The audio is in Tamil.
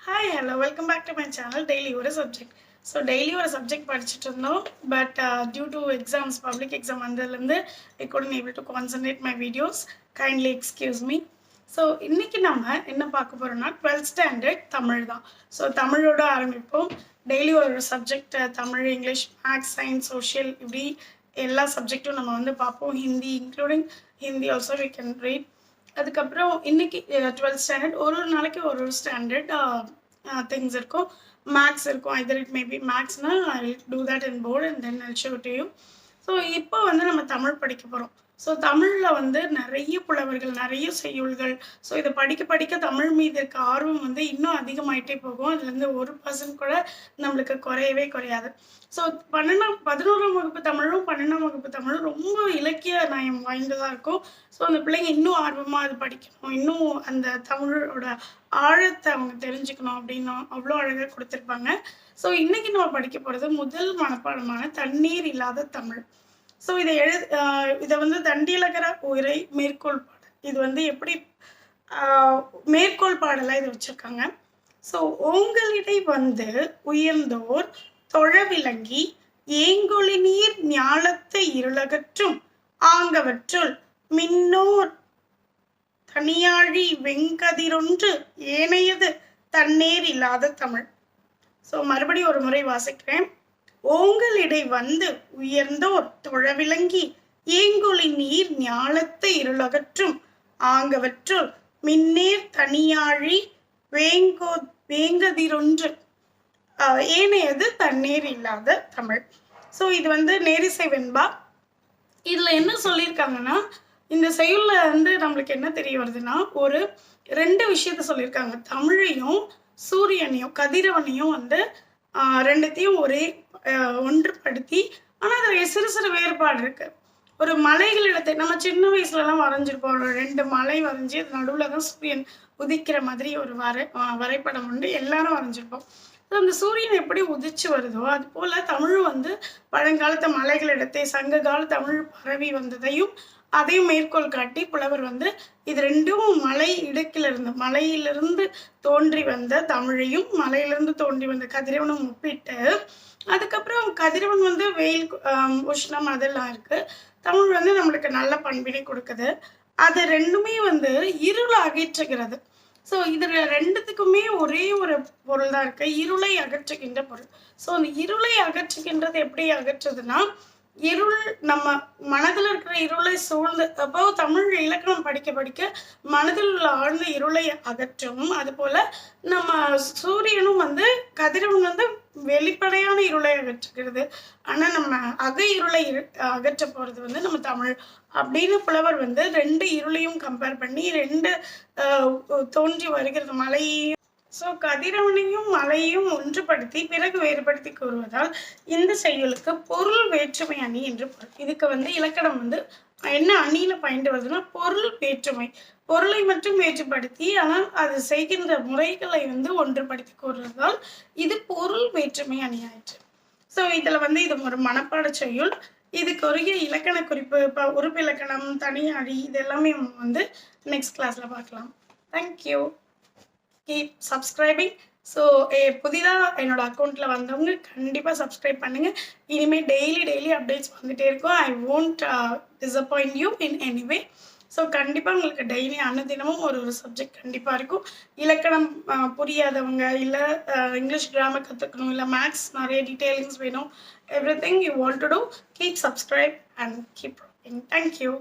Hi, hello, welcome back to my channel. Daily ஒரு subject. So daily ஒரு subject படிச்சிட்டு இருந்தோம். But due to exams, public exam வந்ததுலேருந்து I couldn't able to concentrate my videos. Kindly excuse me. So இன்னைக்கு நம்ம என்ன பார்க்க போறோம்னா 12th standard தமிழ் தான். So தமிழோட ஆரம்பிப்போம். டெய்லி ஒரு subject Tamil, English, maths, science, social இப்படி எல்லா சப்ஜெக்ட்டும் நம்ம வந்து பார்ப்போம். Hindi including Hindi also we can read. அதுக்கப்புறம் இன்னைக்கு 12th ஸ்டாண்டர்ட் ஒரு நாளைக்கு ஒரு ஸ்டாண்டர்ட் திங்ஸ் இருக்கும். மேக்ஸ் இருக்கும். either it may be மேக்ஸ்னா I will do that in board and then I show to you. So இப்போ வந்து நம்ம தமிழ் படிக்க போகிறோம். ஸோ தமிழில் வந்து நிறைய புலவர்கள், நிறைய செய்யுள்கள். ஸோ இதை படிக்க படிக்க தமிழ் மீது இருக்க ஆர்வம் வந்து இன்னும் அதிகமாயிட்டே போகும். அதுலேருந்து 1% கூட நம்மளுக்கு குறையவே குறையாது. ஸோ 11ஆம் வகுப்பு தமிழும் 12ஆம் வகுப்பு தமிழும் ரொம்ப இலக்கிய நயம் வாய்ந்ததாக இருக்கும். ஸோ அந்த பிள்ளைங்க இன்னும் ஆர்வமாக அது படிக்கணும், இன்னும் அந்த தமிழோட ஆழத்தை அவங்க தெரிஞ்சுக்கணும் அப்படின்னு அவ்வளோ அழகாக கொடுத்துருப்பாங்க. ஸோ இன்னைக்கு நம்ம படிக்க போகிறது முதல் மனப்பாடமான தண்ணீர் இல்லாத தமிழ். ஸோ இதை வந்து தண்டியலகர உரை மேற்கோள் பாடல். இது வந்து எப்படி மேற்கோள் பாடலாக இதை வச்சுருக்காங்க. ஸோ ஓங்களிடை வந்து உயர்ந்தோர் தொழ விளங்கி ஏங்கொழி நீர் ஞாலத்தை இருளகற்றும் ஆங்கவற்றுள் மின்னோர் தனியாழி வெங்கதிரொன்று ஏனையது தண்ணீர் இல்லாத தமிழ். ஸோ மறுபடியும் ஒரு முறை வாசிக்கிறேன். ஓங்களிடை வந்து உயர்ந்தோர் தொழவிளங்கி ஏங்கொழி நீர் ஞாலத்தை இருளகற்றும் ஆங்கவற்றுள் மின்னேர் தனியாழி வேங்கதிரொன்று ஏனையது தண்ணீர் இல்லாத தமிழ். ஸோ இது வந்து நேரிசை வெண்பா. இதில் என்ன சொல்லியிருக்காங்கன்னா, இந்த செய்யுள்ல வந்து நம்மளுக்கு என்ன தெரிய வருதுன்னா, ஒரு 2 விஷயத்த சொல்லியிருக்காங்க. தமிழையும் சூரியனையும் கதிரவனையும் வந்து ரெண்டுத்தையும் ஒரே ஒன்றுபடுத்தி, ஆனால் அதில் சிறு சிறு வேறுபாடு இருக்கு. ஒரு மலைகளிடத்தை நம்ம சின்ன வயசுலலாம் வரைஞ்சிருப்போம். ஒரு 2 மலை வரைஞ்சி அது நடுவில் தான் சூரியன் உதிக்கிற மாதிரி ஒரு வரைபடம் உண்டு, எல்லாரும் வரைஞ்சிருப்போம். ஸோ அந்த சூரியன் எப்படி உதிச்சு வருதோ அது போல் தமிழும் வந்து பழங்காலத்து மலைகளிடத்தை சங்க கால தமிழ் பரவி வந்ததையும் அதையும் மேற்கோள் காட்டி புலவர் வந்து இது ரெண்டும் மலையிலிருந்து தோன்றி வந்த தமிழையும் மலையிலிருந்து தோன்றி வந்த கதிரவனும் ஒப்பிட்டு, அதுக்கப்புறம் கதிரவன் வந்து வெயில், உஷ்ணம் அதெல்லாம் இருக்கு. தமிழ் வந்து நம்மளுக்கு நல்ல பண்பினை கொடுக்குது. அது ரெண்டுமே வந்து இருளை அகற்றுகிறது. ஸோ இது ரெண்டுத்துக்குமே ஒரே ஒரு பொருள் தான் இருக்கு, இருளை அகற்றுகின்ற பொருள். ஸோ அந்த இருளை அகற்றுகின்றது எப்படி அகற்றுதுன்னா, இருள் நம்ம மனதில் இருக்கிற இருளை சூழ்ந்து, அப்போ தமிழ் இலக்கணம் படிக்க படிக்க மனதில் உள்ள ஆழ்ந்த இருளை அகற்றும். அதுபோல் நம்ம சூரியனும் வந்து கதிரவன் வந்து வெளிப்படையான இருளை அகற்றுகிறது. ஆனால் நம்ம அக இருளை அகற்ற போகிறது வந்து நம்ம தமிழ் அப்படின்னு புலவர் வந்து 2 இருளையும் கம்பேர் பண்ணி 2 தோன்றி வருகிறது மலையையும். ஸோ கதிரவனையும் மலையையும் ஒன்றுபடுத்தி பிறகு வேறுபடுத்தி கூறுவதால் இந்த செய்யுளுக்கு பொருள் வேற்றுமை அணி என்று பொருள். இதுக்கு வந்து இலக்கணம் வந்து என்ன அணியில பயின்று வருதுன்னா, பொருள் வேற்றுமை. பொருளை மட்டும் வேற்றுப்படுத்தி ஆனால் அது செய்கின்ற முறைகளை வந்து ஒன்றுபடுத்தி கூறுவதால் இது பொருள் வேற்றுமை அணி ஆயிற்று. ஸோ இதில் வந்து இது ஒரு மனப்பாட செய்யுள். இதுக்கு ஒரு இலக்கண குறிப்பு, இப்போ உறுப்பு இலக்கணம், தனி அடி, இது எல்லாமே வந்து நெக்ஸ்ட் கிளாஸ்ல பார்க்கலாம். தேங்க்யூ. Keep subscribing. ஸோ புதிதாக என்னோட அக்கௌண்ட்டில் வந்தவங்க கண்டிப்பாக சப்ஸ்கிரைப் பண்ணுங்கள். இனிமேல் டெய்லி அப்டேட்ஸ் வந்துகிட்டே இருக்கும். ஐ won't disappoint you in any way. So கண்டிப்பாக உங்களுக்கு டெய்லி அனுதினமும் ஒரு சப்ஜெக்ட் கண்டிப்பாக இருக்கும். இலக்கணம் புரியாதவங்க, இல்லை இங்கிலீஷ் கிராமர் கற்றுக்கணும், இல்லை மேக்ஸ் நிறைய டீட்டெயிலிங்ஸ் வேணும், everything you want to do, keep subscribe and keep working. Thank you.